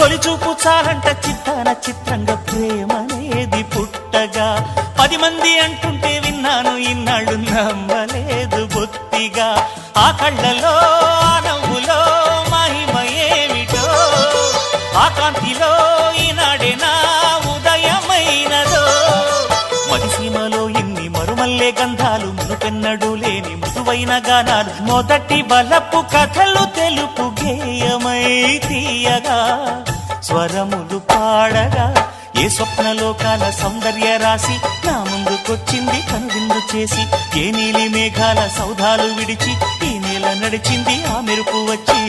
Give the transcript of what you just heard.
తొలి చూపు చాలంట చిత్తాన చిత్రంగా ప్రేమనేది పుట్టగా 10 మంది అంటుంటే విన్నాను ఇన్నాళ్ళు నమ్మలేదు బొత్తిగా ఆ కళ్ళలో ఆ నవ్వులో మహిమ ఏమిటో ఆ కాంతిలో ఈనాడే నా ఉదయమైనదో మదిసీమలో ఇన్ని మరుమల్లే గంధాలు మునుపెన్నడు లేని మృదువైన గానాలు మొదటి బలపు కథలు తెలుపు గేయమై తీయగా స్వరములు పాడగా ఏ స్వప్నలోకాల సౌందర్య రాసి నా ముందుకొచ్చింది కనువిందు చేసి ఏ నీలి మేఘాల సౌధాలు విడిచి ఈ నేల నడిచింది ఆ మెరుపు వచ్చి